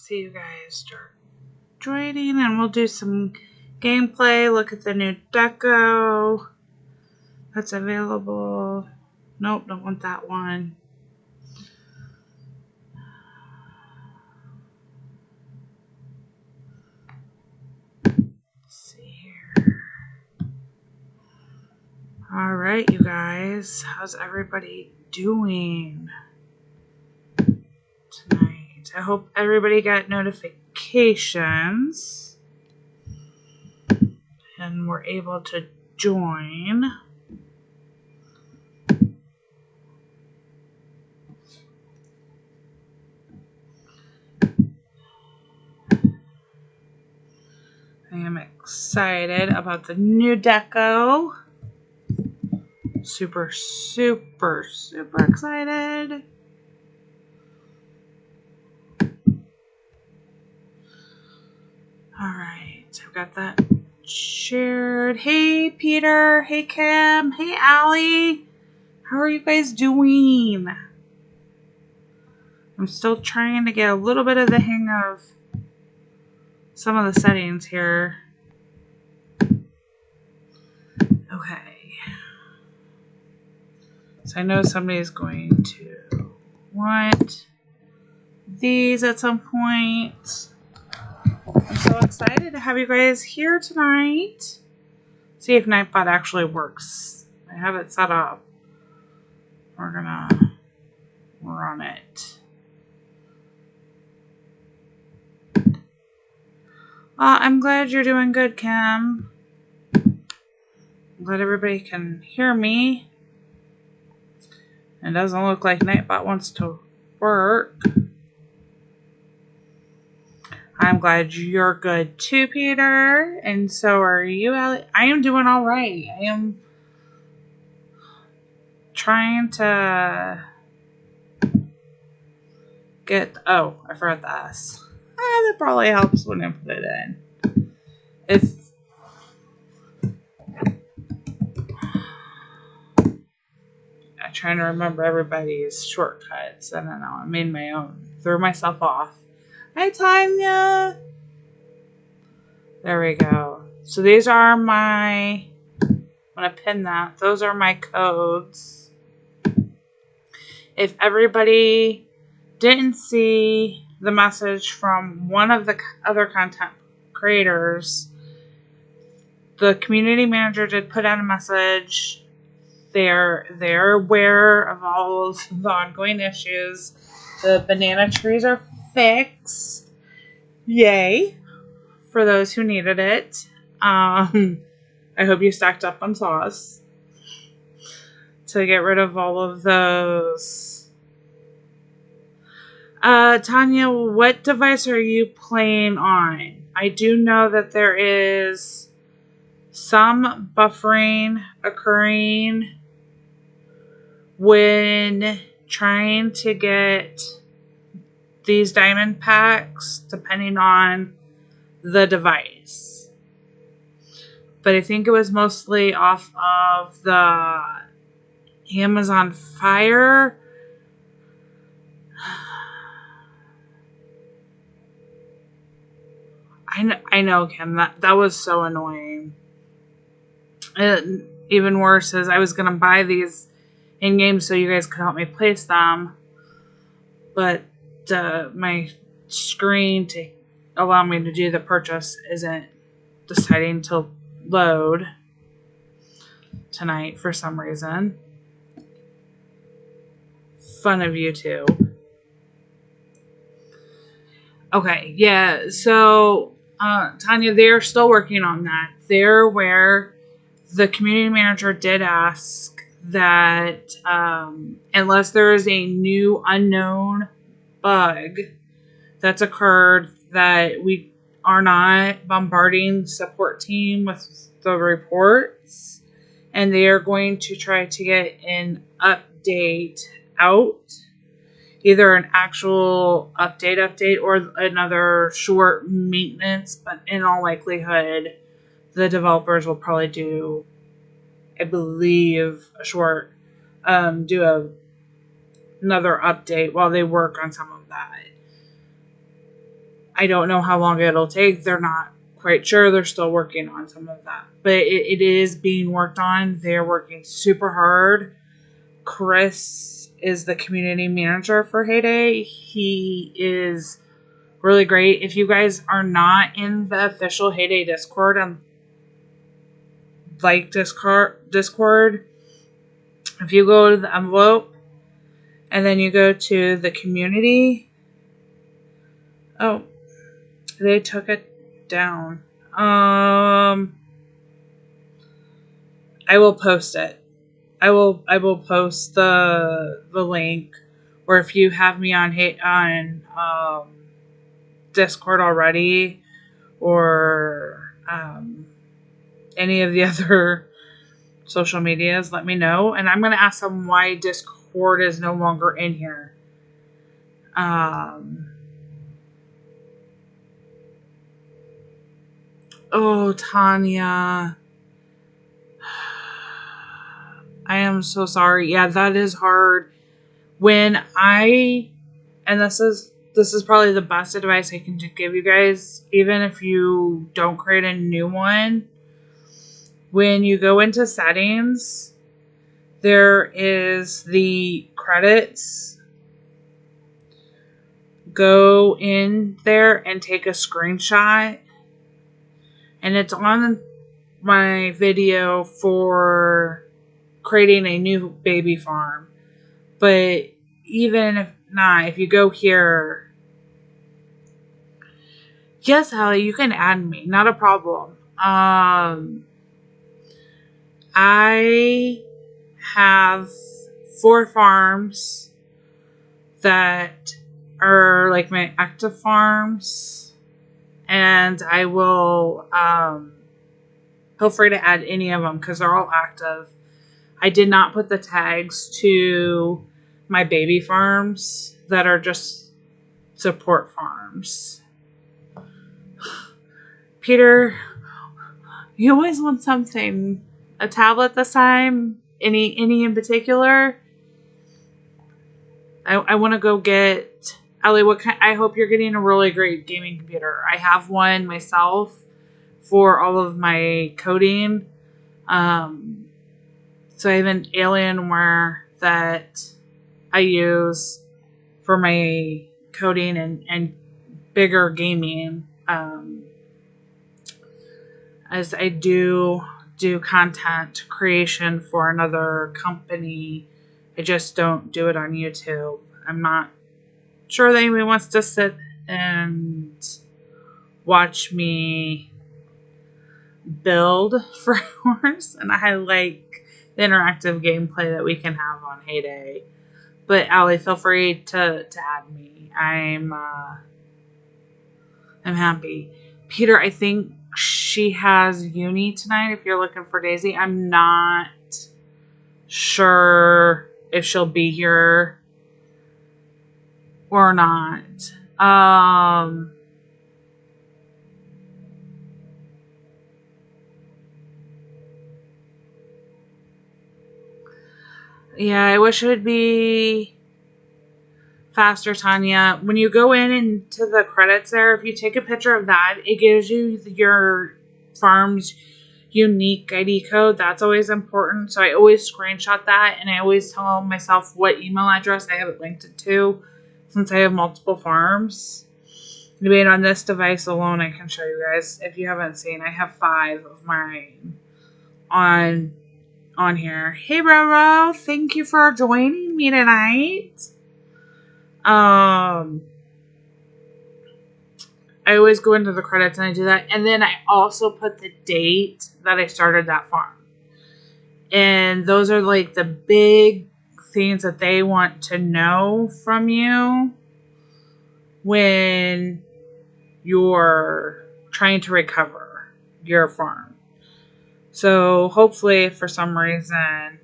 see you guys start joining, and we'll do some gameplay. Look at the new deco that's available. Nope, don't want that one. Let's see here. Alright, you guys. How's everybody doing tonight? I hope everybody got notifications and were able to join. I am excited about the new deco. Super, super, super excited. Alright, I've got that shared. Hey, Peter. Hey, Kim. Hey, Allie. How are you guys doing? I'm still trying to get a little bit of the hang of some of the settings here. Okay. So I know somebody's going to want these at some point. I'm so excited to have you guys here tonight. See if Nightbot actually works. I have it set up. We're on it. I'm glad you're doing good, Kim. I'm glad everybody can hear me. It doesn't look like Nightbot wants to work. I'm glad you're good too, Peter. And so are you, Allie. I am doing all right. I am trying to get... Oh, I forgot the S. That probably helps when I put it in. I'm trying to remember everybody's shortcuts. I don't know. I made my own. Threw myself off. Hi, Tanya. There we go. So these are my... I'm going to pin that. Those are my codes. If everybody didn't see the message from one of the other content creators, the community manager did put out a message. They're aware of all of the ongoing issues. The banana trees are fixed. Yay. For those who needed it. I hope you stacked up on sauce to get rid of all of those. Tanya, what device are you playing on? I do know that there is some buffering occurring when trying to get these diamond packs, depending on the device. But I think it was mostly off of the Amazon Fire. I know, Kim. That was so annoying. Even worse is I was going to buy these in-game so you guys could help me place them. But my screen to allow me to do the purchase isn't deciding to load tonight for some reason. Fun of you too. Okay, yeah, so Tanya, they're still working on that. They're aware. The community manager did ask that unless there is a new unknown bug that's occurred, that we are not bombarding the support team with the reports, and they are going to try to get an update out, either an actual update or another short maintenance, but in all likelihood the developers will probably do, I believe, a short another update while they work on some of that. I don't know how long it'll take. They're not quite sure. They're still working on some of that. But it is being worked on. They're working super hard. Chris is the community manager for Heyday. He is really great. If you guys are not in the official Heyday Discord and like Discord, if you go to the envelope and then you go to the community, oh, they took it down. I will post it. I will post the link, or if you have me on Discord already, or any of the other social medias, let me know. And I'm going to ask them why Discord is no longer in here. Oh, Tanya. I am so sorry. Yeah, that is hard. And this is probably the best advice I can give you guys, even if you don't create a new one. When you go into settings, there is the credits. Go in there and take a screenshot. And it's on my video for creating a new baby farm. But even if not, if you go here, yes, Allie, you can add me. Not a problem. I have 4 farms that are like my active farms, and I will feel free to add any of them because they're all active. I did not put the tags to my baby farms that are just support farms. Peter, you always want something. A tablet this time? Any in particular? I want to go get... Ellie, I hope you're getting a really great gaming computer. I have one myself for all of my coding. So I have an Alienware that I use for my coding and bigger gaming. As I do content creation for another company. I just don't do it on YouTube. I'm not sure that anyone wants to sit and watch me build for hours, and I like the interactive gameplay that we can have on Heyday. But Allie, feel free to add me. I'm happy. Peter, I think she has uni tonight if you're looking for Daisy. I'm not sure if she'll be here or not. Yeah, I wish it would be faster, Tanya. When you go into the credits there, if you take a picture of that, it gives you your farm's unique ID code. That's always important. So I always screenshot that, and I always tell myself what email address I have it linked to, since I have multiple farms. Anyway, on this device alone, I can show you guys. If you haven't seen, I have 5 of mine on here. Hey, Roro, thank you for joining me tonight. I always go into the credits and I do that. And then I also put the date that I started that farm. And those are like the big things that they want to know from you when you're trying to recover your farm. So hopefully for some reason,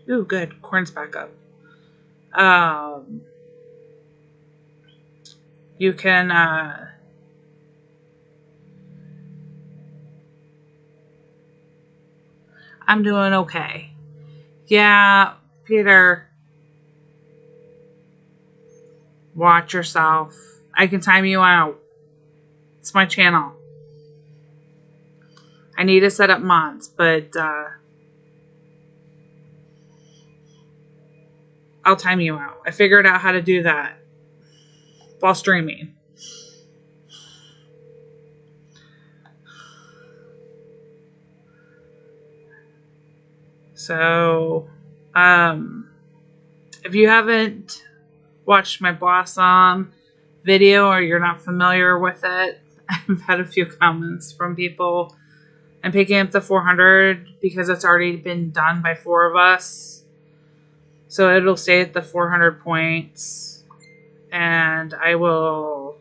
ooh, good, corn's back up. You can, I'm doing okay. Yeah, Peter, watch yourself. I can time you out. It's my channel. I need to set up mods, but I'll time you out. I figured out how to do that while streaming. So, if you haven't watched my Blossom video or you're not familiar with it, I've had a few comments from people. I'm picking up the 400 because it's already been done by 4 of us. So it'll stay at the 400 points. And I will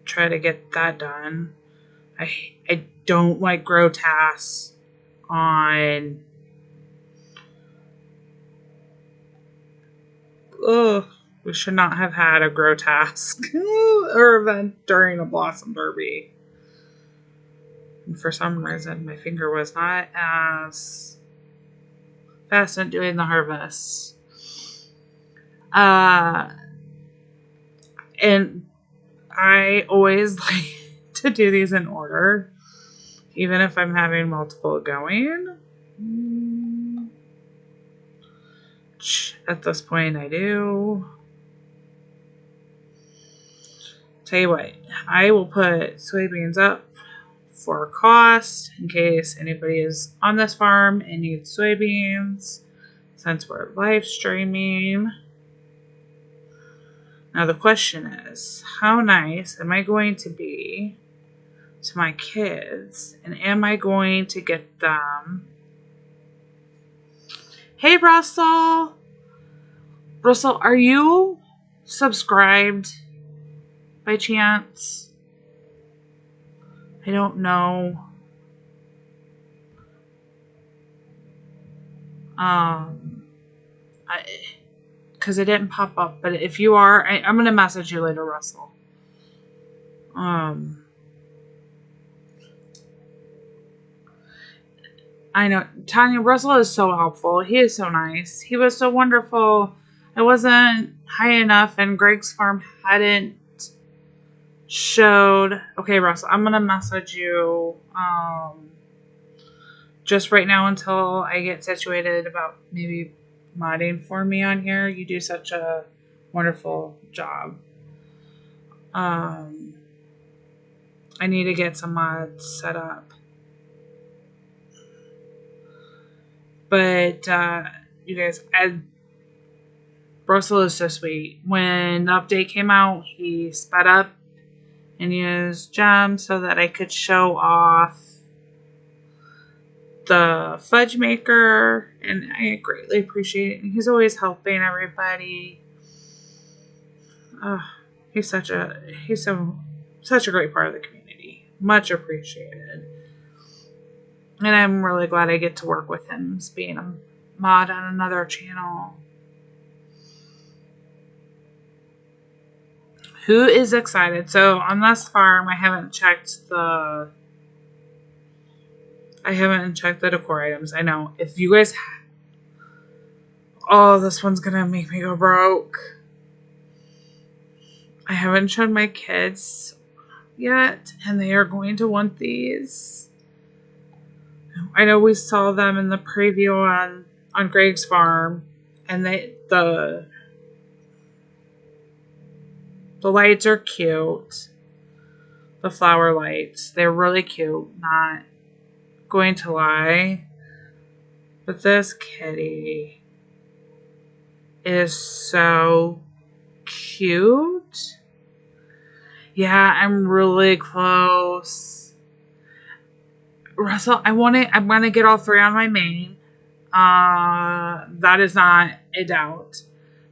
try to get that done. I don't like grow tasks on... Ugh. We should not have had a grow task or event during a Blossom Derby. And for some reason, my finger was not as fast at doing the harvest. And I always like to do these in order, even if I'm having multiple going. At this point, I do. Tell you what, I will put soybeans up for cost in case anybody is on this farm and needs soybeans, since we're live streaming. Now the question is, how nice am I going to be to my kids, and am I going to get them... Hey Russell! Russell, are you subscribed by chance? I don't know. Because it didn't pop up. But if you are, I'm going to message you later, Russell. I know. Tanya, Russell is so helpful. He is so nice. He was so wonderful. I wasn't high enough, and Greg's farm hadn't showed... Okay, Russell, I'm going to message you just right now until I get situated about maybe modding for me on here. You do such a wonderful job. I need to get some mods set up. But, you guys, Russell is so sweet. When the update came out, he sped up and used gems so that I could show off the fudge maker, and I greatly appreciate it. And he's always helping everybody. He's such a great part of the community. Much appreciated. And I'm really glad I get to work with him as being a mod on another channel. Who is excited? So on this farm, I haven't checked the decor items. I know. If you guys... Oh, this one's going to make me go broke. I haven't shown my kids yet, and they are going to want these. I know we saw them in the preview on Greg's farm, and the lights are cute. The flower lights, they're really cute. Not going to lie, but this kitty is so cute. Yeah, I'm really close. Russell, I'm gonna get all 3 on my main. That is not a doubt.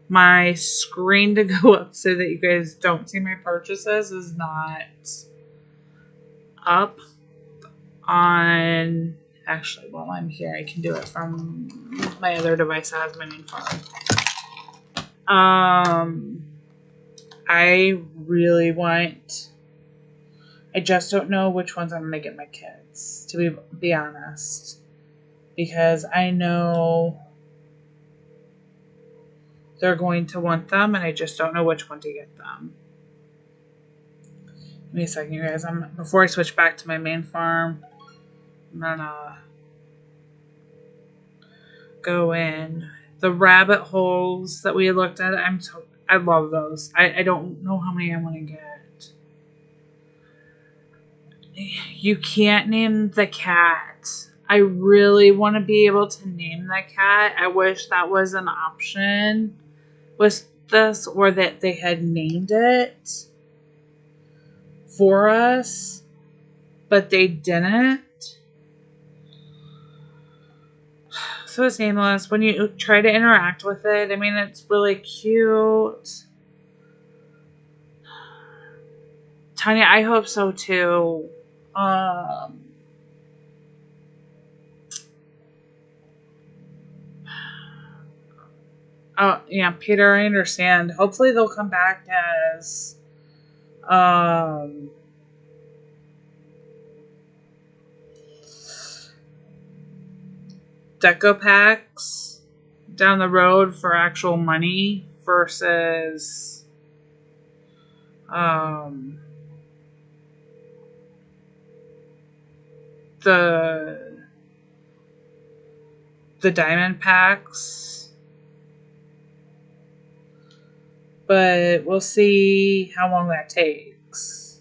My screen to go up so that you guys don't see my purchases is not up on... Actually, while I'm here, I can do it from my other device that has my main phone. I really want... I just don't know which ones I'm going to get my kids, to be honest. Because I know they're going to want them, and I just don't know which one to get them. Give me a second, you guys. Before I switch back to my main farm, I'm gonna go in. The rabbit holes that we looked at, I love those. I don't know how many I want to get. You can't name the cat. I really want to be able to name the cat. I wish that was an option with this, or that they had named it for us, but they didn't. So it's nameless. When you try to interact with it, I mean, it's really cute. Tanya, I hope so too. Oh, yeah, Peter, I understand. Hopefully they'll come back as deco packs down the road for actual money versus the diamond packs. But we'll see how long that takes.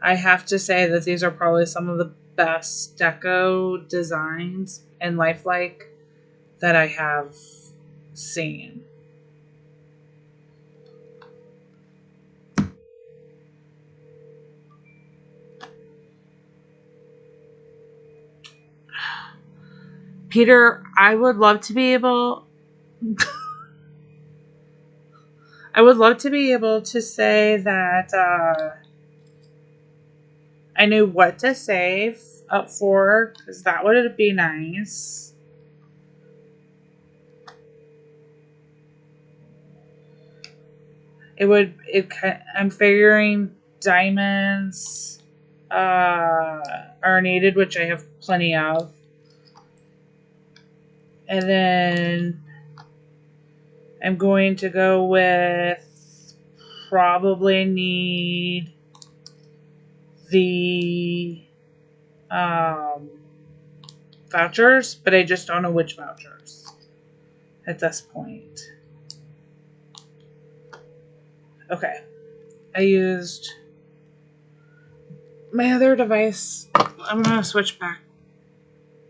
I have to say that these are probably some of the best deco designs and lifelike that I have seen. Peter, I would love to be able to say that I knew what to save up for, because that would be nice. I'm figuring diamonds are needed, which I have plenty of. And then I'm going to go with probably need the vouchers, but I just don't know which vouchers at this point. Okay. I used my other device. I'm going to switch back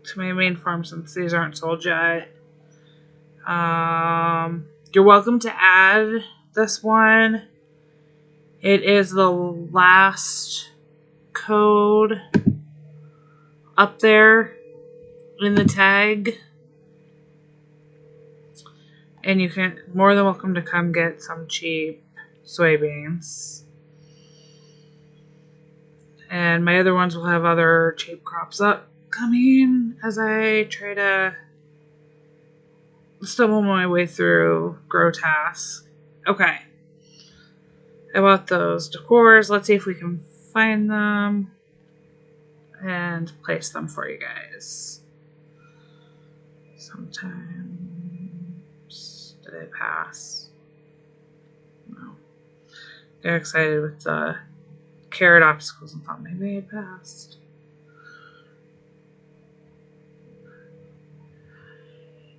to my main farm since these aren't sold yet. You're welcome to add this one. It is the last code up there in the tag. And you can more than welcome to come get some cheap soybeans. And my other ones will have other cheap crops upcoming as I try to stumble my way through grow tasks. Okay. I bought those decors. Let's see if we can find them and place them for you guys. Sometimes. Did I pass? No. Got excited with the carrot obstacles and thought maybe I passed.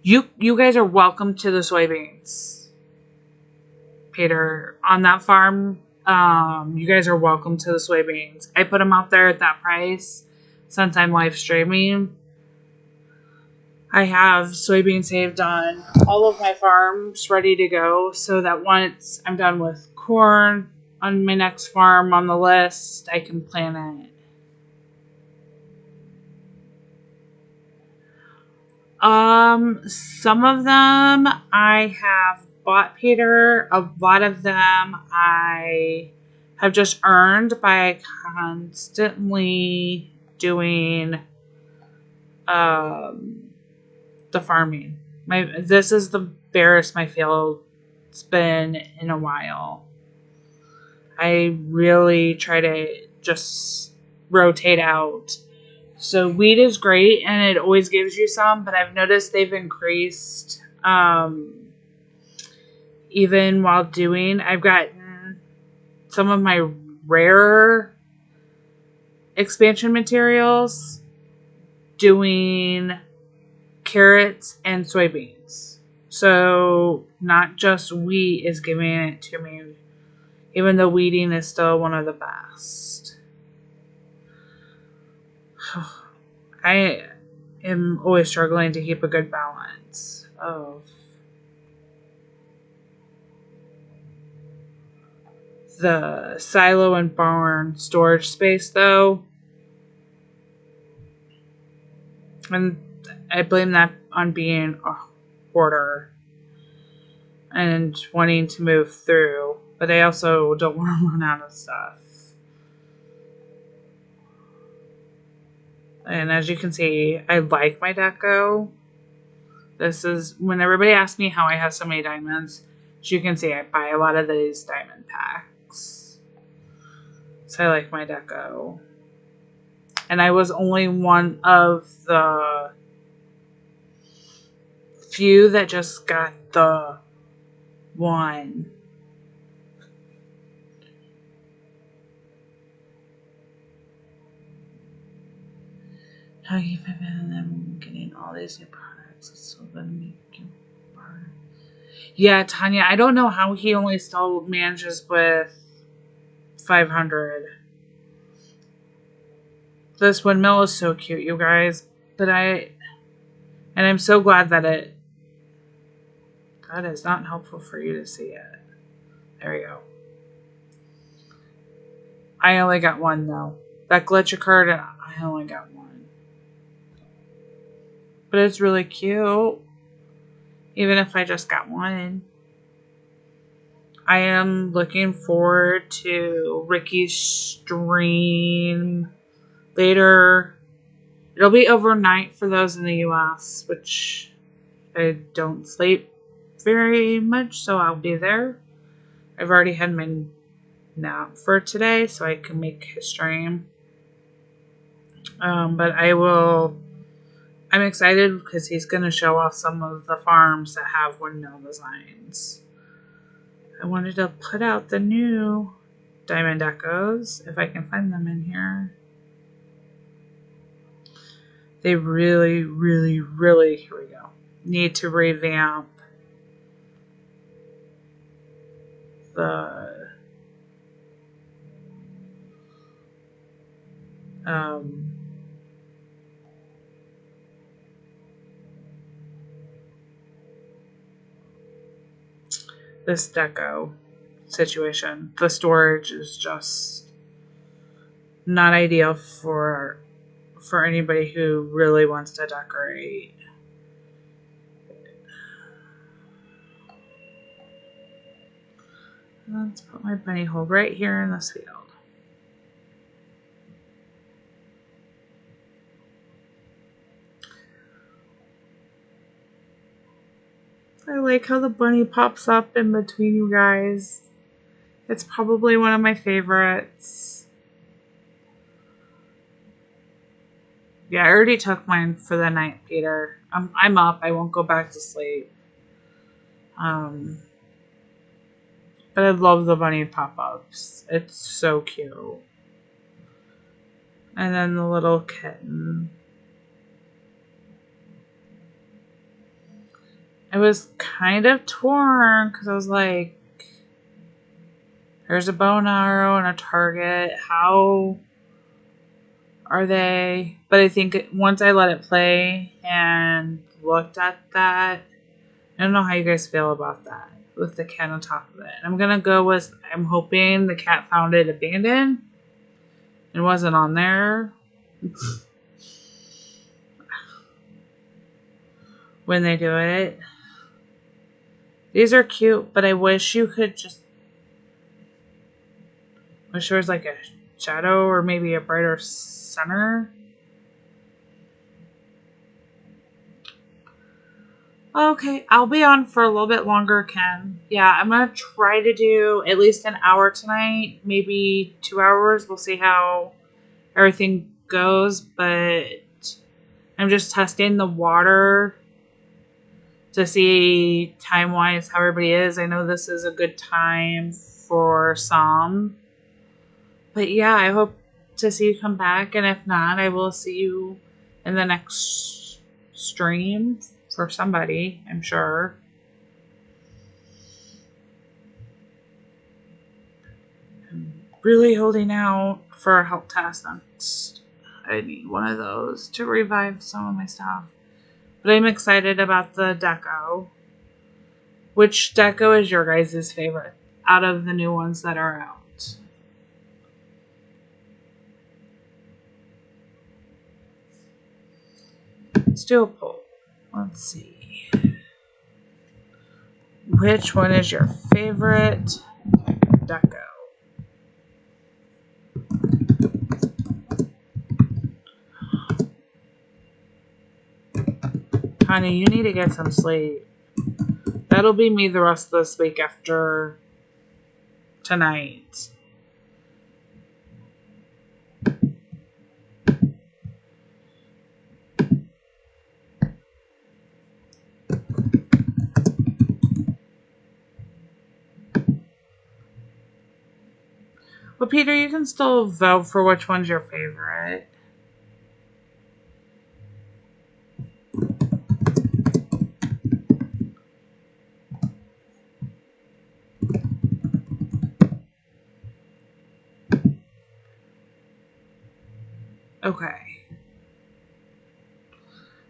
You guys are welcome to the soybeans. Peter, on that farm, you guys are welcome to the soybeans. I put them out there at that price since I'm live streaming. I have soybeans saved on all of my farms ready to go so that once I'm done with corn on my next farm on the list, I can plant it. Some of them I have bought, Peter. A lot of them I have just earned by constantly doing the farming. This is the barest my field's been in a while. I really try to just rotate out. So wheat is great, and it always gives you some, but I've noticed they've increased even while doing, I've gotten some of my rare expansion materials doing carrots and soybeans. So not just wheat is giving it to me, even though wheating is still one of the best. I am always struggling to keep a good balance of the silo and barn storage space, though. And I blame that on being a hoarder and wanting to move through. But I also don't want to run out of stuff. And as you can see, I like my deco. This is, when everybody asks me how I have so many diamonds, as you can see, I buy a lot of these diamond packs. So I like my deco. And I was only one of the few that just got the one. How you have them getting all these new products? It's still gonna make you hard. Yeah, Tanya, I don't know how he only still manages with 500. This windmill is so cute, you guys. But I'm so glad that that is not helpful for you to see it. There we go. I only got one though. That glitch occurred and I only got one. But it's really cute. Even if I just got one. I am looking forward to Ricky's stream later. It'll be overnight for those in the US, which I don't sleep very much, so I'll be there. I've already had my nap for today, so I can make his stream. But I'm excited because he's going to show off some of the farms that have windmill designs. I wanted to put out the new diamond decos, if I can find them in here. They really, really, really, here we go, need to revamp the this deco situation. The storage is just not ideal for anybody who really wants to decorate. Let's put my bunny hole right here in this field. I like how the bunny pops up in between you guys. It's probably one of my favorites. Yeah, I already took mine for the night, Peter. I'm up. I won't go back to sleep. But I love the bunny pop-ups. It's so cute. And then the little kitten. I was kind of torn because I was like, there's a bow and arrow and a target. How are they? But I think once I let it play and looked at that, I don't know how you guys feel about that with the cat on top of it. I'm going to go with, I'm hoping the cat found it abandoned. It wasn't on there. When they do it. These are cute, but I wish you could just... wish there was like a shadow or maybe a brighter center. Okay, I'll be on for a little bit longer, Ken. Yeah, I'm going to try to do at least an hour tonight, maybe 2 hours. We'll see how everything goes, but I'm just testing the water to see time-wise how everybody is. I know this is a good time for some. But yeah, I hope to see you come back. And if not, I will see you in the next stream for somebody, I'm sure. I'm really holding out for a health test next. I need one of those to revive some of my stuff. But I'm excited about the Deco. Which Deco is your guys' favorite out of the new ones that are out? Let's do a poll. Let's see. Which one is your favorite Deco? Honey, you need to get some sleep. That'll be me the rest of this week after tonight. Well, Peter, you can still vote for which one's your favorite. Okay.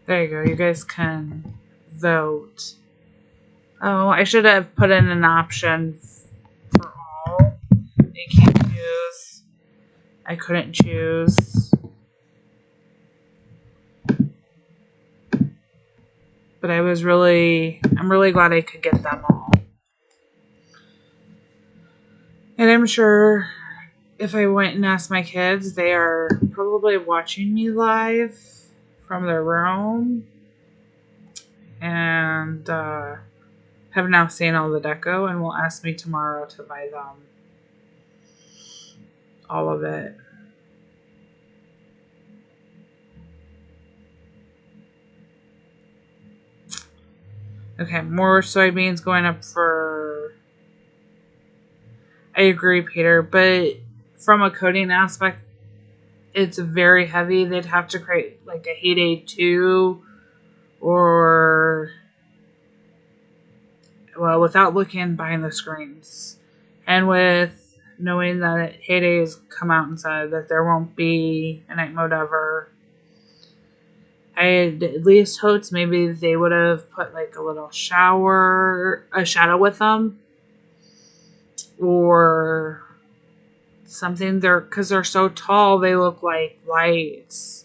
There you go. You guys can vote. Oh, I should have put in an option for all. You can't choose. I couldn't choose. But I'm really glad I could get them all. And I'm sure if I went and asked my kids, they are probably watching me live from their room. And have now seen all the Deco and will ask me tomorrow to buy them. All of it. Okay, more soybeans going up for... I agree, Peter, but from a coating aspect, it's very heavy. They'd have to create like a Heyday 2 or... Well, without looking behind the screens. And with knowing that Heyday has come out and said that there won't be a night mode ever, I had at least hoped maybe they would have put like a little a shadow with them. Or something. Because they're so tall, they look like lights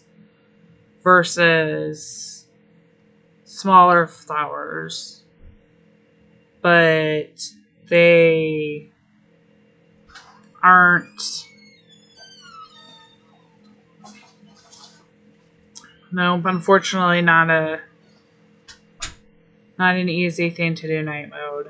versus smaller flowers. But they aren't. Nope, unfortunately not an easy thing to do night mode.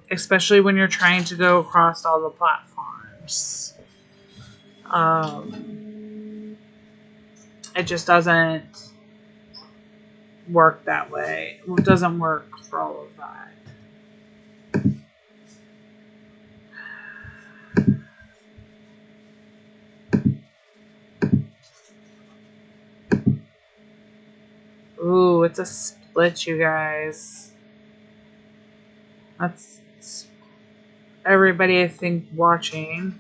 Especially when you're trying to go across all the platforms. It just doesn't work that way. It doesn't work for all of that. Ooh, it's a split, you guys. That's everybody, I think, watching.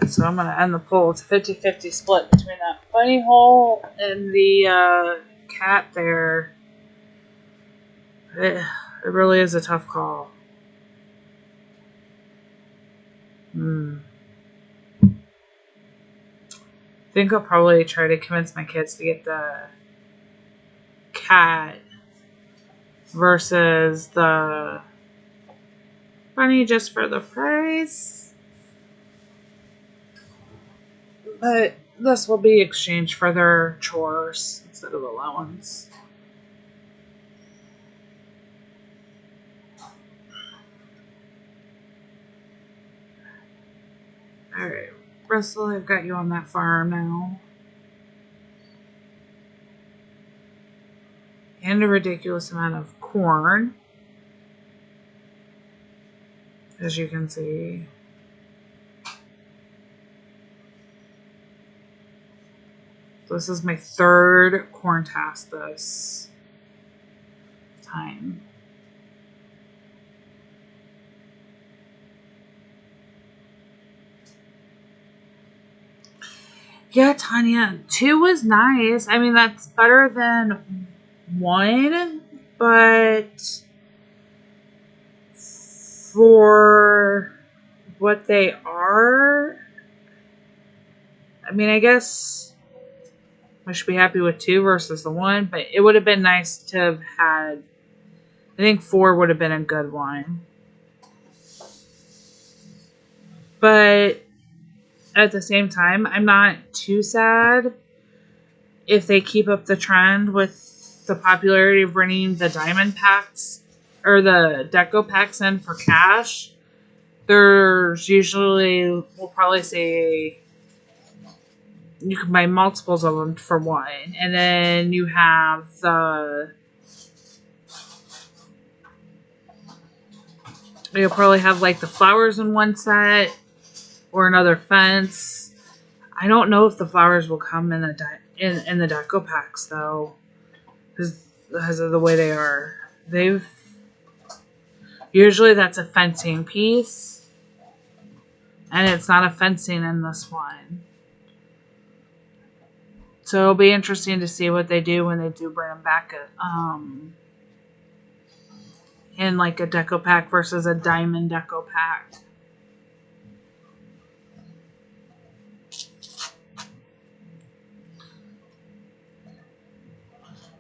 So I'm going to end the poll. It's a 50-50 split between that bunny hole and the cat there. It really is a tough call. I think I'll probably try to convince my kids to get the cat versus the bunny just for the price. But this will be exchanged for their chores instead of allowance. Alright. Russell, I've got you on that farm now. And a ridiculous amount of corn, as you can see. This is my third corn task this time. Yeah, Tanya, 2 was nice. I mean, that's better than 1, but for what they are, I mean, I guess I should be happy with 2 versus the 1, but it would have been nice to have had, I think 4 would have been a good one. But at the same time, I'm not too sad if they keep up the trend with the popularity of bringing the diamond packs or the deco packs in for cash. There's usually, we'll probably say, you can buy multiples of them for 1. And then you have you'll probably have like the flowers in one set or another fence. I don't know if the flowers will come in the in the deco packs though, because of the way they are. Usually that's a fencing piece, and it's not a fencing in this one. So it'll be interesting to see what they do when they do bring them back in like a deco pack versus a diamond deco pack.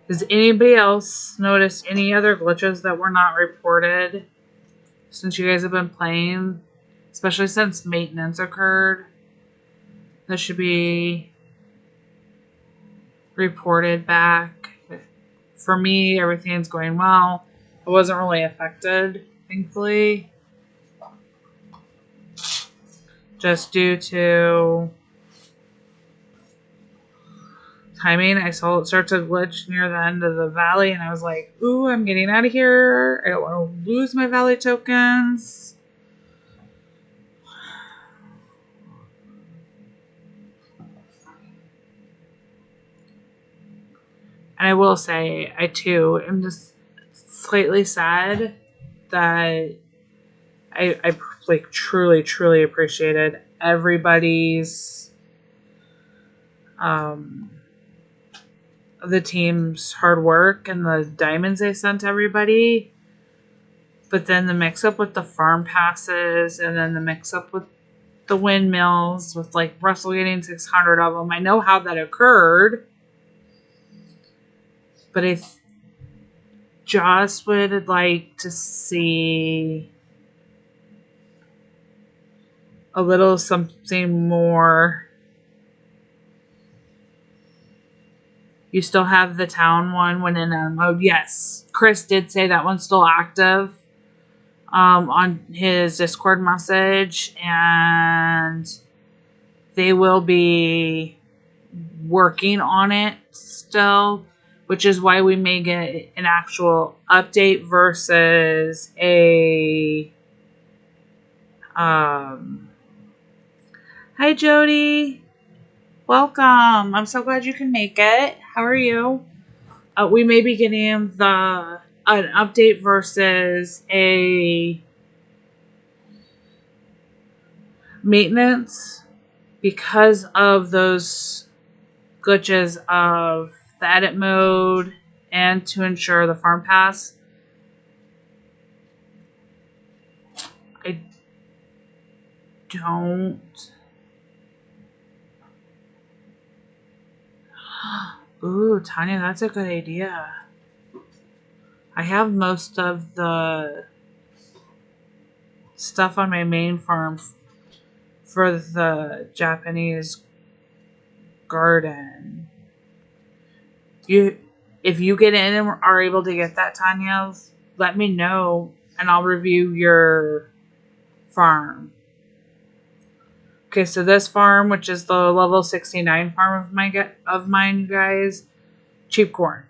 Does anybody else notice any other glitches that were not reported since you guys have been playing? Especially since maintenance occurred. That should be reported back. For me, everything's going well. I wasn't really affected, thankfully. Just due to timing. I saw it start to glitch near the end of the valley, and I was like, ooh, I'm getting out of here. I don't want to lose my valley tokens. And I will say, I too am just slightly sad that I like truly appreciated everybody's the team's hard work and the diamonds they sent everybody. But then the mix up with the farm passes and then the mix up with the windmills with like Russell getting 600 of them. I know how that occurred. But I just would like to see a little something more. You still have the town one when in mode. Yes, Chris did say that one's still active on his Discord message, and they will be working on it still, which is why we may get an actual update versus a hi Jody, welcome. I'm so glad you can make it. How are you? We may be getting an update versus a maintenance because of those glitches of the edit mode and to ensure the farm pass. I don't. Ooh, Tanya, that's a good idea. I have most of the stuff on my main farm for the Japanese garden. If you get in and are able to get that, Tanya, let me know and I'll review your farm. Okay, so this farm, which is the level 69 farm of mine, you guys, cheap corn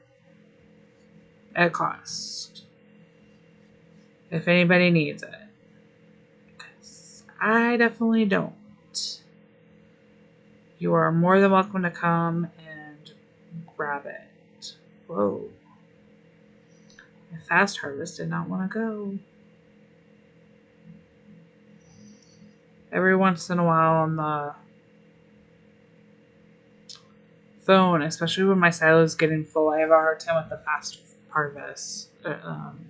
at cost. If anybody needs it. 'Cause I definitely don't. You are more than welcome to come and grab it. Whoa. My fast harvest did not want to go. Every once in a while on the phone, especially when my silo is getting full, I have a hard time with the fast harvest. And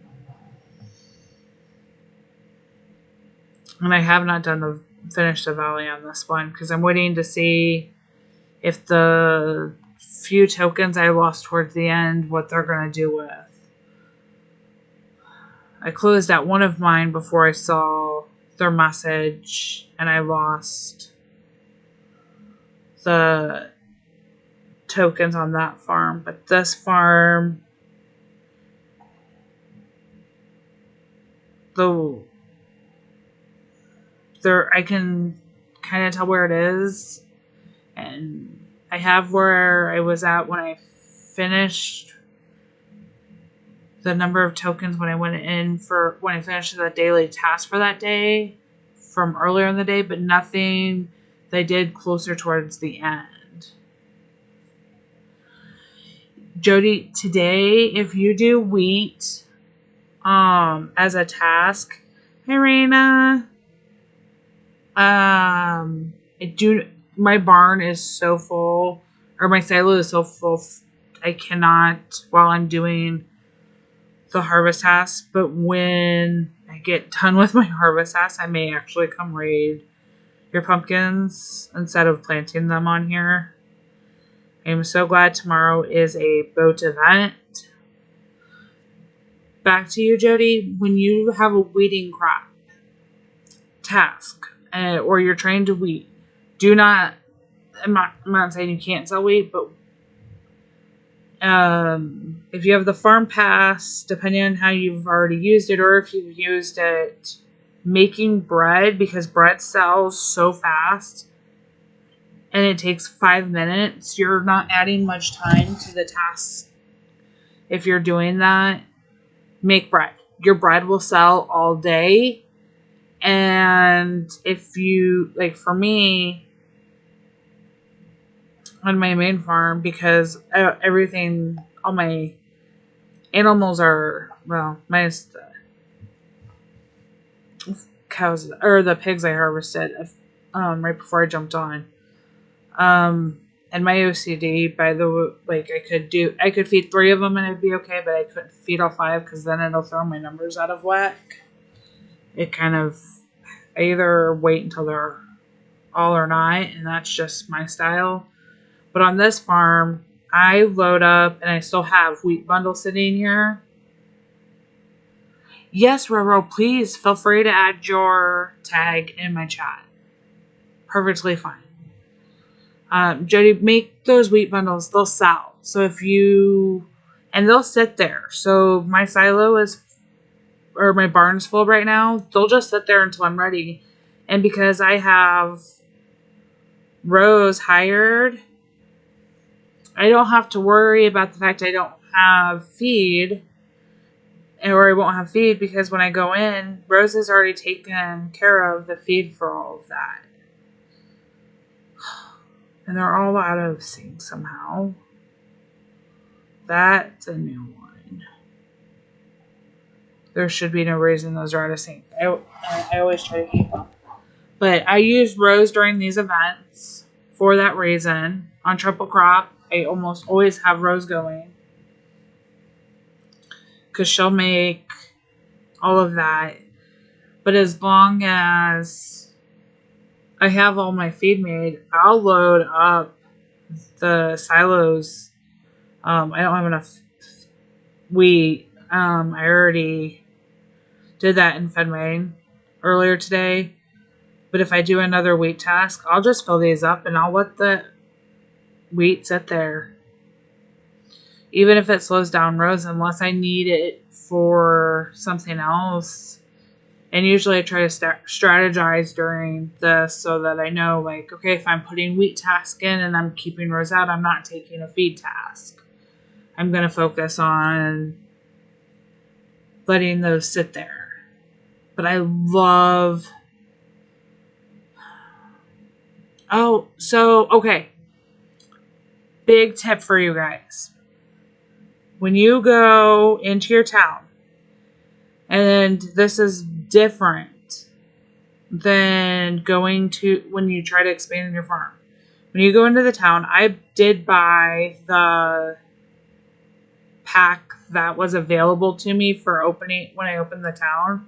I have not finished the valley on this one because I'm waiting to see if the few tokens I lost towards the end, what they're going to do with. I closed out one of mine before I saw their message, and I lost the tokens on that farm. But this farm, I can kind of tell where it is, and I have where I was at when I finished the number of tokens when I finished the daily task for that day from earlier in the day, but nothing they did closer towards the end. Jody, today, if you do wheat as a task, Irina, my barn is so full, or my silo is so full, I cannot, while I'm doing the harvest task, but when I get done with my harvest task, I may actually come raid your pumpkins instead of planting them on here. I'm so glad tomorrow is a boat event. Back to you, Jody. When you have a weeding crop task, or you're trying to weed, do not, I'm not saying you can't sell wheat, but if you have the farm pass, depending on how you've already used it, or if you've used it making bread, because bread sells so fast and it takes 5 minutes, you're not adding much time to the task. If you're doing that, make bread. Your bread will sell all day. And if you, like for me, on my main farm, because all my animals are, well, minus the cows, or the pigs I harvested right before I jumped on. And my OCD, I could feed 3 of them and it'd be okay, but I couldn't feed all 5 because then it'll throw my numbers out of whack. I either wait until they're all or not, and that's just my style. But on this farm, I load up, and I still have wheat bundles sitting here. Yes, Roro, please feel free to add your tag in my chat. Perfectly fine. Jody, make those wheat bundles. They'll sell. So and they'll sit there. So my my barn's full right now. They'll just sit there until I'm ready. And because I have Rose hired, I don't have to worry about the fact I don't have feed, or I won't have feed, because when I go in, Rose has already taken care of the feed for all of that. And they're all out of sync somehow. That's a new one. There should be no reason those are out of sync. I always try to keep them. But I use Rose during these events for that reason. On Triple Crop, I almost always have Rose going, because she'll make all of that. But as long as I have all my feed made, I'll load up the silos. I don't have enough wheat. I already did that in FedMain earlier today. But if I do another wheat task, I'll just fill these up and I'll let the wheat sit there. Even if it slows down Rose, unless I need it for something else. And usually I try to strategize during this so that I know, like, okay, if I'm putting wheat task in and I'm keeping rows out, I'm not taking a feed task. I'm going to focus on letting those sit there. But I love... Oh, so, okay. Big tip for you guys. When you go into your town, and this is different than going to when you try to expand your farm. When you go into the town, I did buy the pack that was available to me for opening when I opened the town,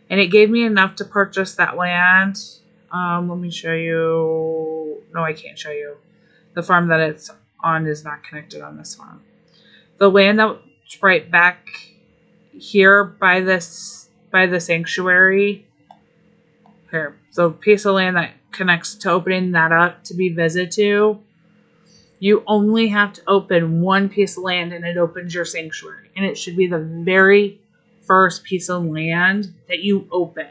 and it gave me enough to purchase that land. Let me show you. No, I can't show you. The farm that it's on is not connected on this farm. The land that's right back here by the sanctuary. Here, the piece of land that connects to opening that up to be visited to. You only have to open one piece of land and it opens your sanctuary. And it should be the very first piece of land that you open.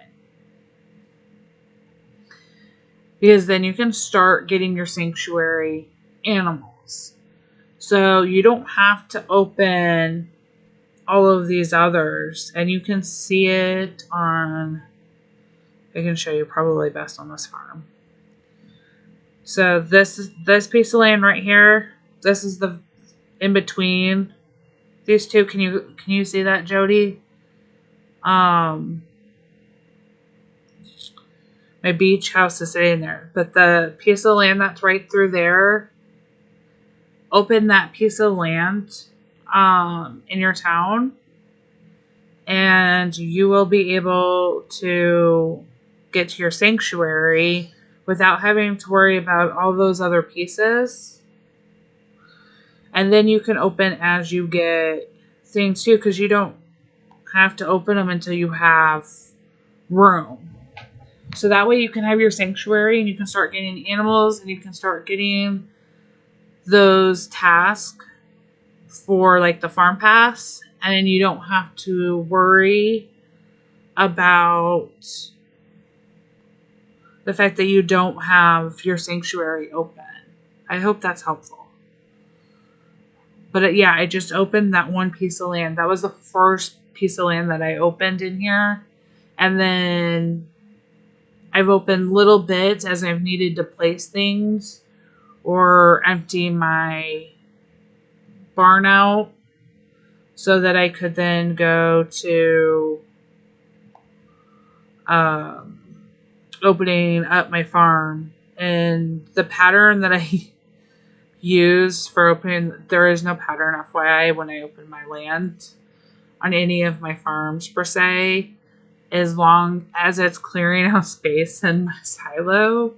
Because then you can start getting your sanctuary animals. So you don't have to open all of these others. And you can see it on... I can show you probably best on this farm. So this piece of land right here. This is the in between these two. Can you see that, Jody? My beach house is sitting there, but the piece of land that's right through there. Open that piece of land in your town, and you will be able to get to your sanctuary without having to worry about all those other pieces. And then you can open as you get things too, because you don't have to open them until you have room. So that way you can have your sanctuary and you can start getting animals and you can start getting those tasks for like the farm pass. And then you don't have to worry about the fact that you don't have your sanctuary open. I hope that's helpful. But yeah, I just opened that one piece of land. That was the first piece of land that I opened in here. And then I've opened little bits as I've needed to place things or empty my barn out so that I could then go to opening up my farm. And the pattern that I use for opening, there is no pattern FYI when I open my land on any of my farms per se, as long as it's clearing out space in my silo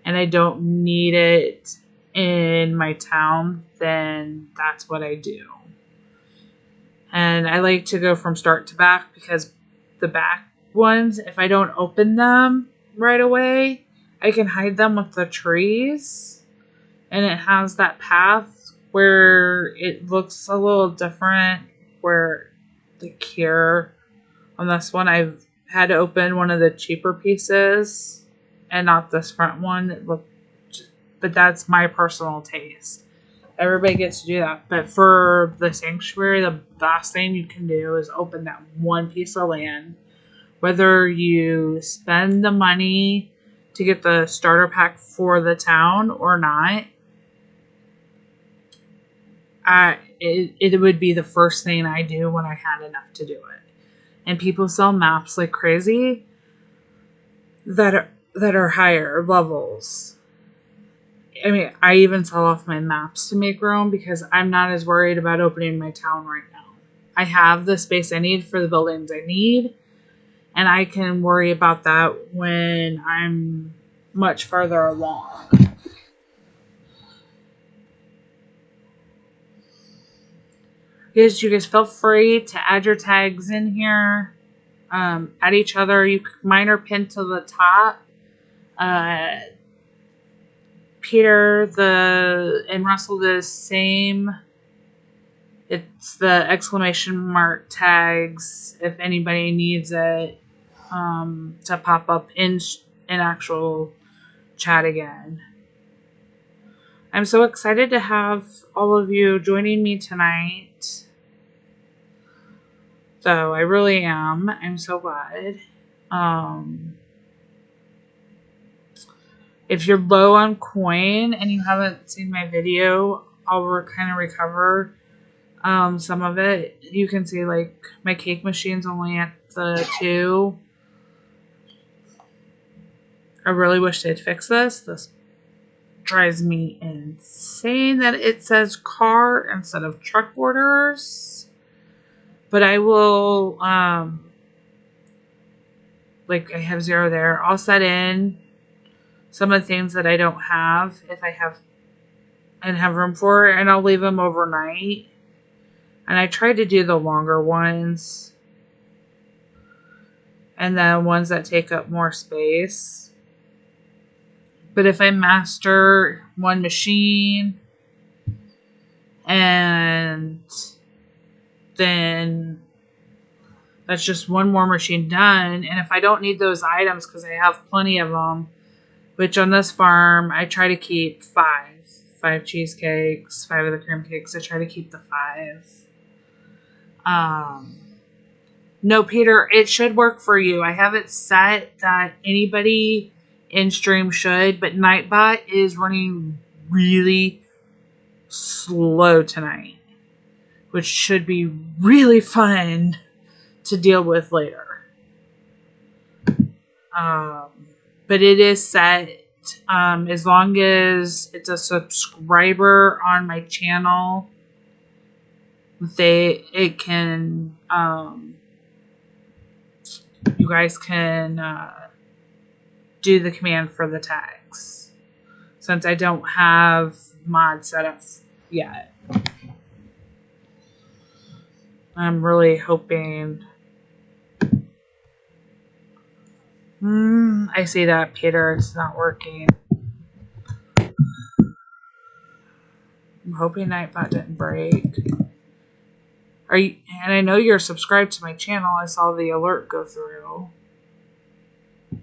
and I don't need it in my town, then that's what I do. And I like to go from start to back, because the back ones, if I don't open them right away, I can hide them with the trees, and it has that path where it looks a little different, where like here on this one I've had to open one of the cheaper pieces and not this front one. It looked, but that's my personal taste. Everybody gets to do that. But for the sanctuary, the best thing you can do is open that one piece of land. Whether you spend the money to get the starter pack for the town or not, it would be the first thing I do when I had enough to do it. And people sell maps like crazy that are higher levels. I mean, I even sell off my maps to make room because I'm not as worried about opening my town right now. I have the space I need for the buildings I need, and I can worry about that when I'm much further along. You guys feel free to add your tags in here. At each other. Mine are pinned to the top. Peter and Russell the same. It's the exclamation mark tags if anybody needs it. to pop up in actual chat again. I'm so excited to have all of you joining me tonight. So I really am. I'm so glad. If you're low on coin and you haven't seen my video, I'll kind of recover some of it. You can see like my cake machine's only at the 2. I really wish they'd fix this. This drives me insane that it says car instead of truck orders. But I will, like I have 0 there. I'll set in some of the things that I don't have if I have room for it, and I'll leave them overnight. And I try to do the longer ones and the ones that take up more space. But if I master one machine and then that's just one more machine done. And if I don't need those items because I have plenty of them, which on this farm I try to keep 5 cheesecakes, 5 of the cream cakes. I try to keep the 5. No, Peter, it should work for you. I have it set that anybody in stream should, but Nightbot is running really slow tonight, which should be really fun to deal with later. But it is set as long as it's a subscriber on my channel, you guys can do the command for the tags, since I don't have mod set up yet. I'm really hoping. I see that, Peter. It's not working. I'm hoping Nightbot didn't break. And I know you're subscribed to my channel. I saw the alert go through.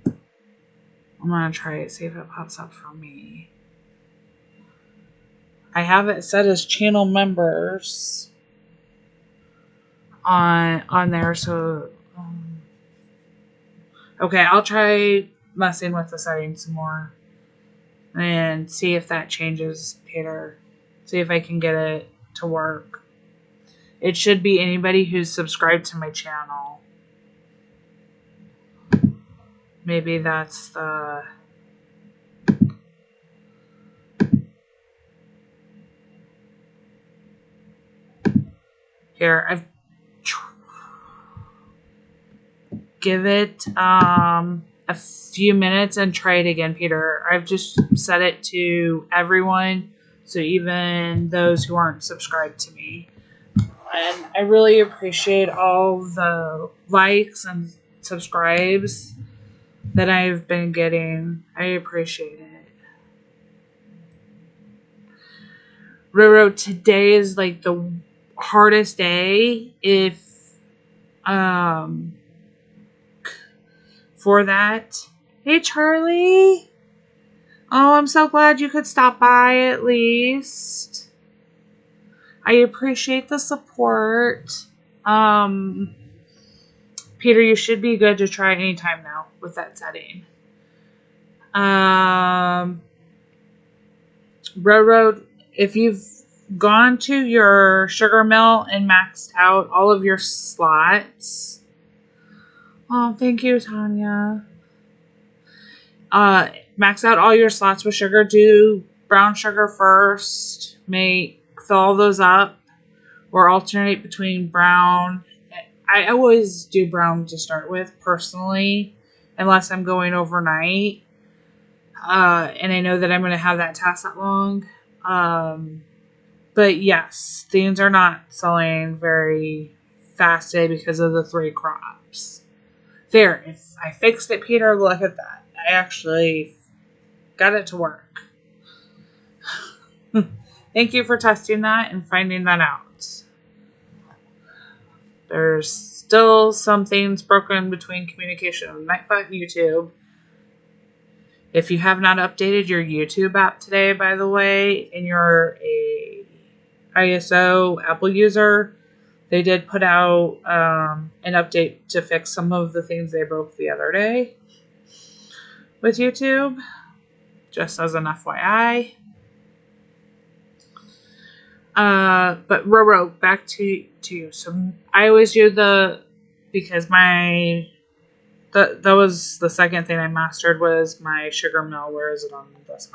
I'm gonna try it, see if it pops up for me. I have it set as channel members on there, so okay, I'll try messing with the settings some more and see if that changes, Peter. See if I can get it to work. It should be anybody who's subscribed to my channel. Maybe that's the... Here, give it a few minutes and try it again, Peter. I've just set it to everyone, so even those who aren't subscribed to me. And I really appreciate all the likes and subscribes that I've been getting. I appreciate it. Roro, today is like the hardest day for that. Hey, Charlie. Oh, I'm so glad you could stop by at least. I appreciate the support. Peter, you should be good to try anytime now with that setting. Railroad, if you've gone to your sugar mill and maxed out all of your slots. Oh, thank you, Tanya. Max out all your slots with sugar. Do brown sugar first. Fill all those up, or alternate between brown. I always do brown to start with, personally, unless I'm going overnight. And I know that I'm going to have that task that long. But yes, things are not selling very fast today because of the 3 crops. There, if I fixed it, Peter, look at that. I actually got it to work. Thank you for testing that and finding that out. There's still some things broken between communication of Nightbot and YouTube. If you have not updated your YouTube app today, by the way, and you're a ISO Apple user, they did put out an update to fix some of the things they broke the other day with YouTube, just as an FYI. But Roro, back to you. So I always do because that was the second thing I mastered was my sugar mill. Where is it on this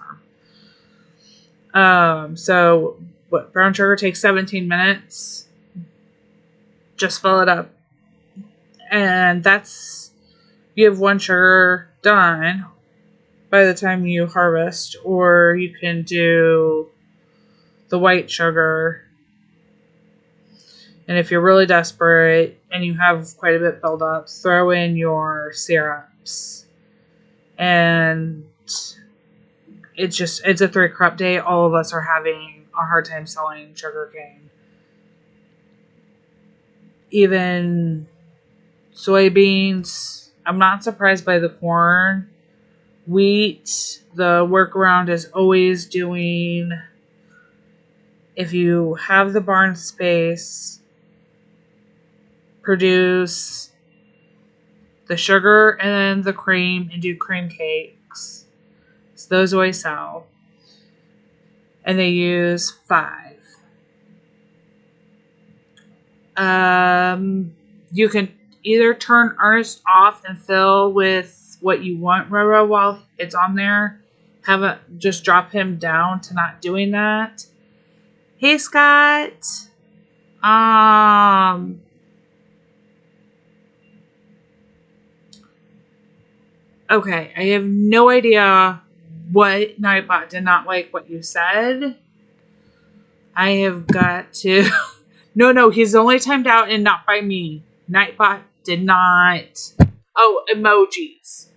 arm? So what, brown sugar takes 17 minutes. Just fill it up. And you have one sugar done by the time you harvest, or you can do the white sugar. And if you're really desperate and you have quite a bit built up, throw in your syrups. And it's a 3-crop day. All of us are having a hard time selling sugarcane. Even soybeans. I'm not surprised by the corn. Wheat, the workaround is always doing, if you have the barn space, produce the sugar and then the cream and do cream cakes. So those always sell. And they use 5. You can either turn Ernest off and fill with what you want, Roro, while it's on there. Just drop him down to not doing that. Hey, Scott. Okay, I have no idea what Nightbot did not like what you said. I have got to... No, he's only timed out and not by me. Nightbot did not... Oh, emojis.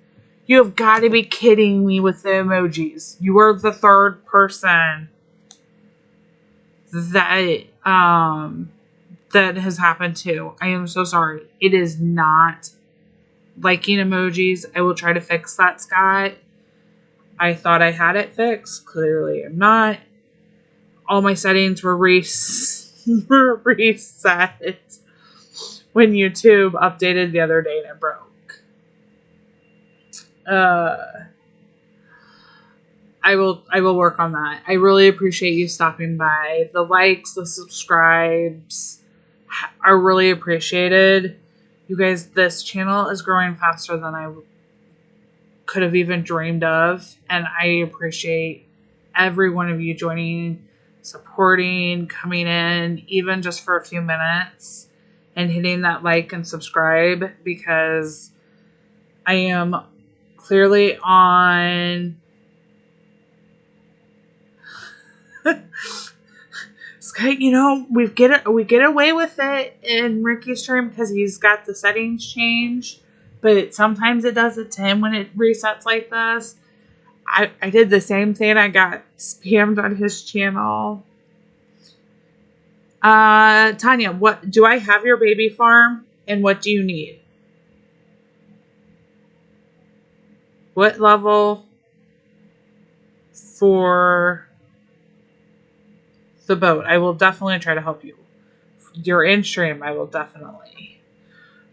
You have got to be kidding me with the emojis. You are the third person that has happened to. I am so sorry. It is not liking emojis. I will try to fix that, Scott. I thought I had it fixed. Clearly I'm not. All my settings were reset when YouTube updated the other day and it broke. I will work on that. I really appreciate you stopping by. The likes, the subscribes are really appreciated. You guys, this channel is growing faster than I could have even dreamed of. And I appreciate every one of you joining, supporting, coming in, even just for a few minutes, and hitting that like and subscribe, because I am clearly on... Scott, we get away with it in Ricky's stream because he's got the settings changed, but sometimes it does it to him when it resets like this. I did the same thing. I got spammed on his channel. Tanya, what do I have your baby farm, and what do you need? What level for the boat? I will definitely try to help you. You're in stream. I will definitely.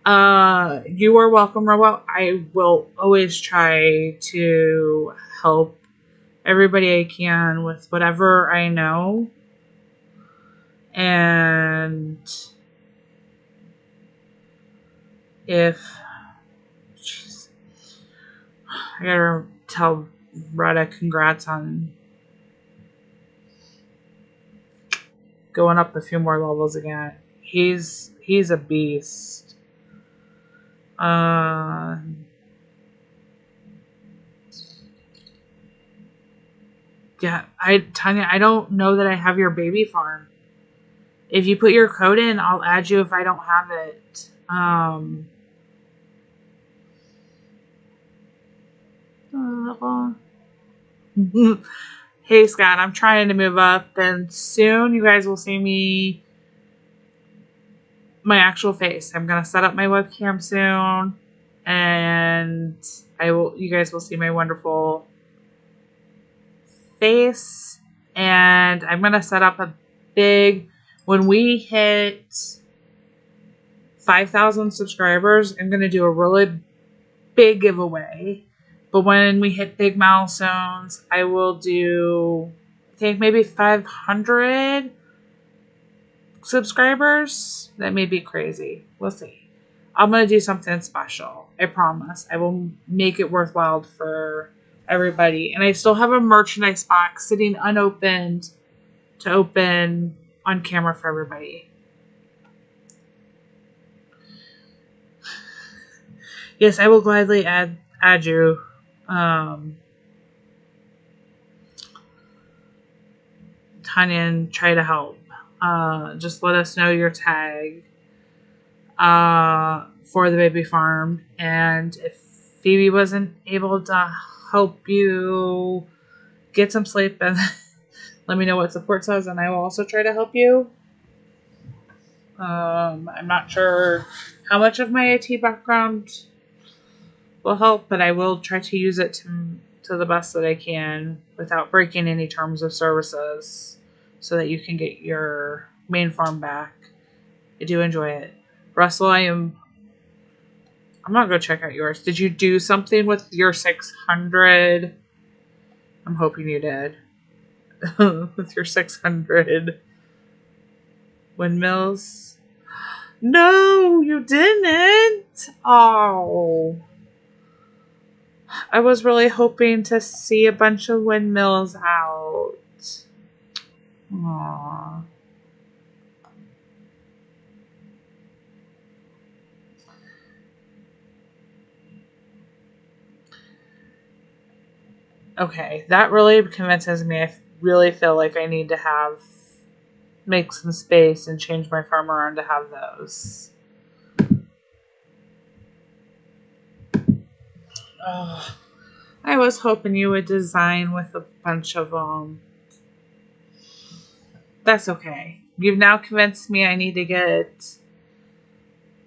You are welcome, Robo. I will always try to help everybody I can with whatever I know. And jeez, I gotta tell Rada congrats on going up a few more levels again. He's a beast. Yeah, Tanya, I don't know that I have your baby farm. If you put your code in, I'll add you if I don't have it. Hey, Scott, I'm trying to move up, and soon you guys will see me my actual face. I'm gonna set up my webcam soon, and you guys will see my wonderful face. And I'm gonna set up a big, when we hit 5,000 subscribers, I'm gonna do a really big giveaway. But when we hit big milestones, I will do, I think, maybe 500 subscribers. That may be crazy. We'll see. I'm going to do something special. I promise. I will make it worthwhile for everybody. And I still have a merchandise box sitting unopened to open on camera for everybody. Yes, I will gladly add you. Tanya, and try to help. Just let us know your tag for the baby farm. And if Phoebe wasn't able to help you get some sleep, and let me know what support says, and I will also try to help you. I'm not sure how much of my IT background will help, but I will try to use it to the best that I can without breaking any terms of services, so that you can get your main farm back. I do enjoy it. Russell, I'm not going to check out yours. Did you do something with your 600? I'm hoping you did. With your 600 windmills. No, you didn't. Oh. I was really hoping to see a bunch of windmills out. Aww. Okay, that really convinces me. I really feel like I need to make some space and change my farm around to have those. Oh, I was hoping you would design with a bunch of them. That's okay. You've now convinced me I need to get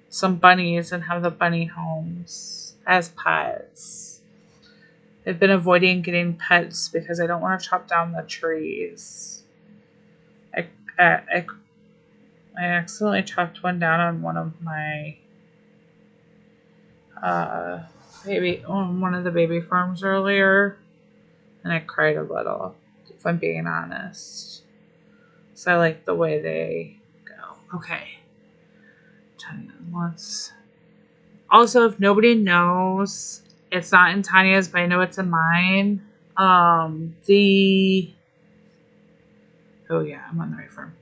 some bunnies and have the bunny homes as pets. I've been avoiding getting pets because I don't want to chop down the trees. I accidentally chopped one down on one of my one of the baby farms earlier, and I cried a little, if I'm being honest. So I like the way they go. Okay. Also, if nobody knows, it's not in Tanya's, but I know it's in mine. Oh yeah, I'm on the right farm.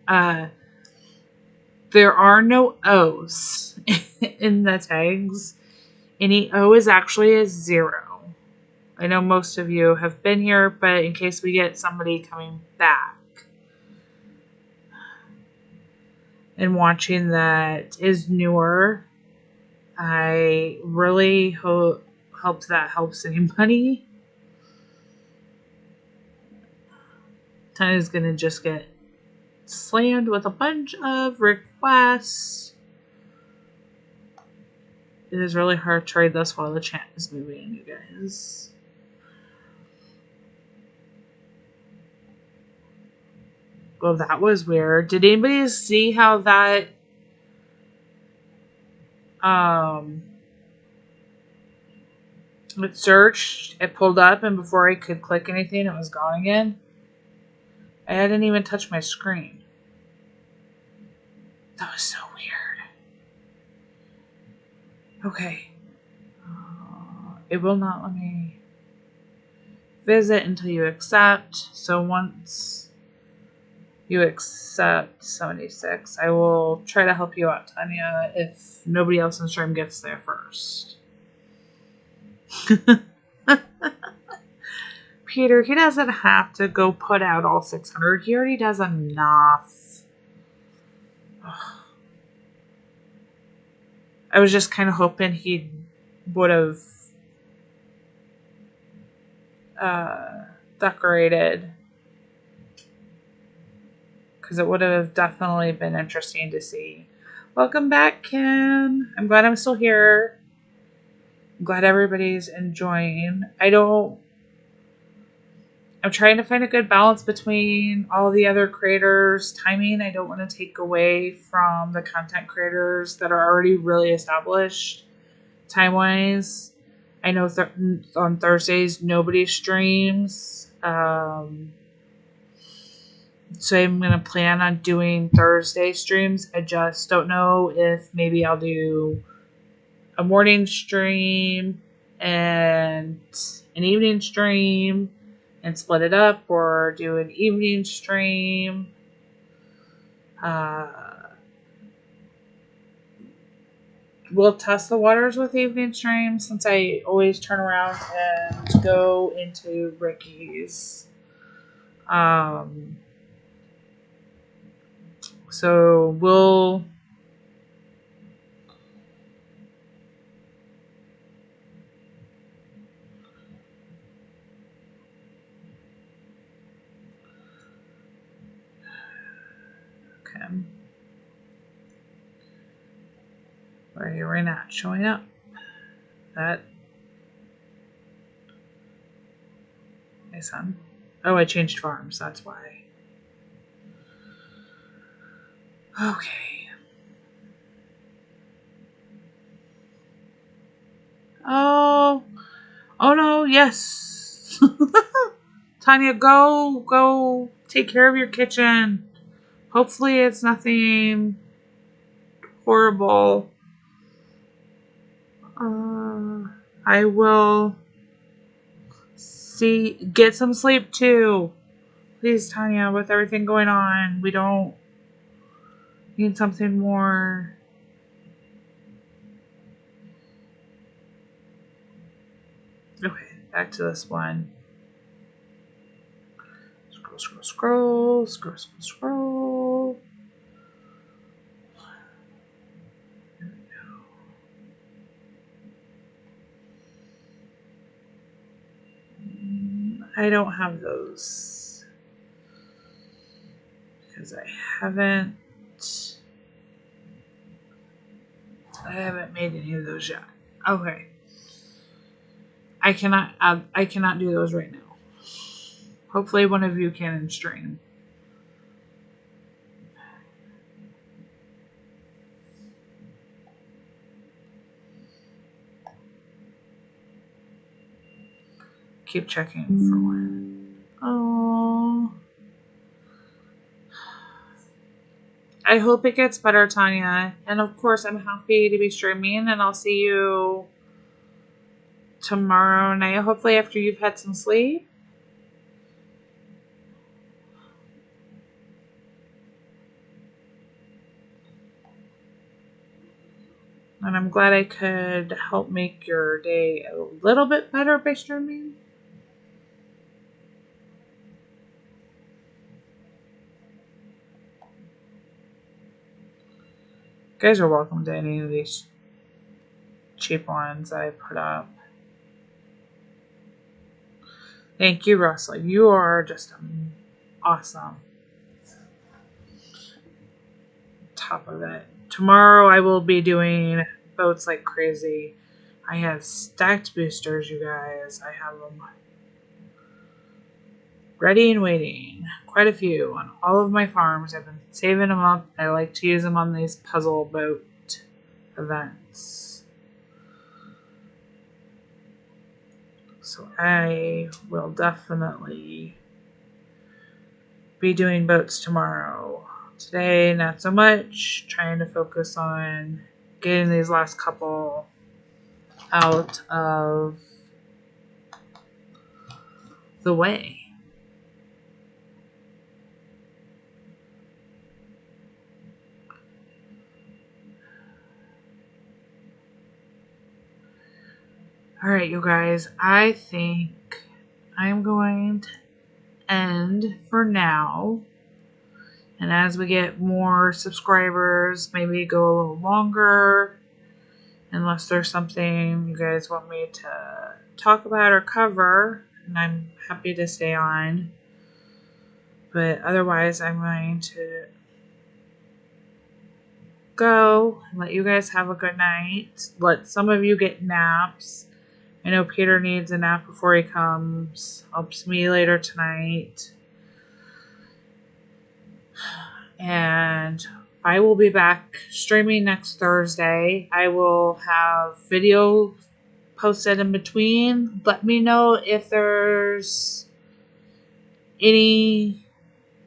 There are no O's in the tags. Any O is actually a 0. I know most of you have been here, but in case we get somebody coming back and watching that is newer, I really hope that helps anybody. Tanya's going to just get slammed with a bunch of requests. It is really hard to read this while the chat is moving, you guys. Well, that was weird. Did anybody see how that it searched, it pulled up, and before I could click anything, it was gone again? I hadn't even touched my screen. That was so weird. Okay. It will not let me visit until you accept. So once you accept 76, I will try to help you out, Tanya, if nobody else in stream gets there first. Peter, he doesn't have to go put out all 600. He already does enough. I was just kind of hoping he would have decorated, because it would have definitely been interesting to see. Welcome back, Kim. I'm glad I'm still here. I'm glad everybody's enjoying. I'm trying to find a good balance between all the other creators' timing. I don't want to take away from the content creators that are already really established time-wise. I know on Thursdays nobody streams. So I'm going to plan on doing Thursday streams. I just don't know if maybe I'll do a morning stream and an evening stream and split it up, or do an evening stream. We'll test the waters with evening streams, since I always turn around and go into Ricky's. So we'll... Okay. Where are you not showing up? That... My son. Oh, I changed farms, that's why. Okay. Oh no, yes. Tanya, go take care of your kitchen. Hopefully it's nothing horrible. I will get some sleep too. Please, Tanya, with everything going on, we don't need something more. Okay, back to this one. Scroll. There we go. I don't have those because I haven't made any of those yet. Okay. I cannot do those right now. Hopefully one of you can in stream. Keep checking for one. Oh. I hope it gets better, Tanya. And of course, I'm happy to be streaming, and I'll see you tomorrow night, hopefully after you've had some sleep. And I'm glad I could help make your day a little bit better by streaming. You guys are welcome to any of these cheap ones I put up. Thank you, Russell. You are just awesome. Top of it. Tomorrow I will be doing boats like crazy. I have stacked boosters, you guys. I have them ready and waiting. Quite a few on all of my farms. I've been saving them up. I like to use them on these puzzle boat events. So I will definitely be doing boats tomorrow. Today, not so much. Trying to focus on getting these last couple out of the way. Alright, you guys, I think I'm going to end for now. And as we get more subscribers, maybe go a little longer. Unless there's something you guys want me to talk about or cover. And I'm happy to stay on. But otherwise, I'm going to go and let you guys have a good night. Let some of you get naps. I know Peter needs a nap before he comes. Helps me later tonight. And I will be back streaming next Thursday. I will have video posted in between. Let me know if there's any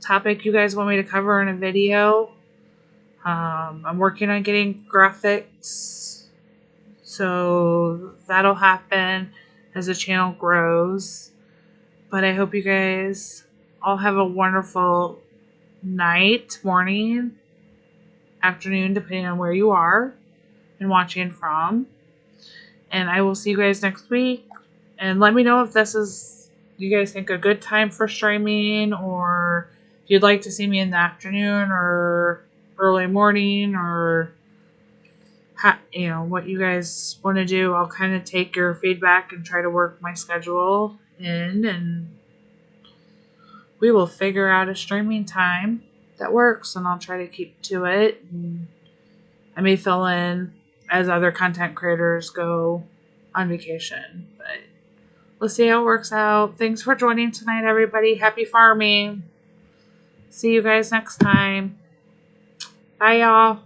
topic you guys want me to cover in a video. I'm working on getting graphics, so that'll happen as the channel grows. But I hope you guys all have a wonderful night, morning, afternoon, depending on where you are and watching from. And I will see you guys next week. And let me know if this is, you guys think, a good time for streaming, or if you'd like to see me in the afternoon or early morning, or what you guys want to do. I'll kind of take your feedback and try to work my schedule in, and we will figure out a streaming time that works, and I'll try to keep to it. And I may fill in as other content creators go on vacation, but we'll see how it works out. Thanks for joining tonight, everybody. Happy farming. See you guys next time. Bye, y'all.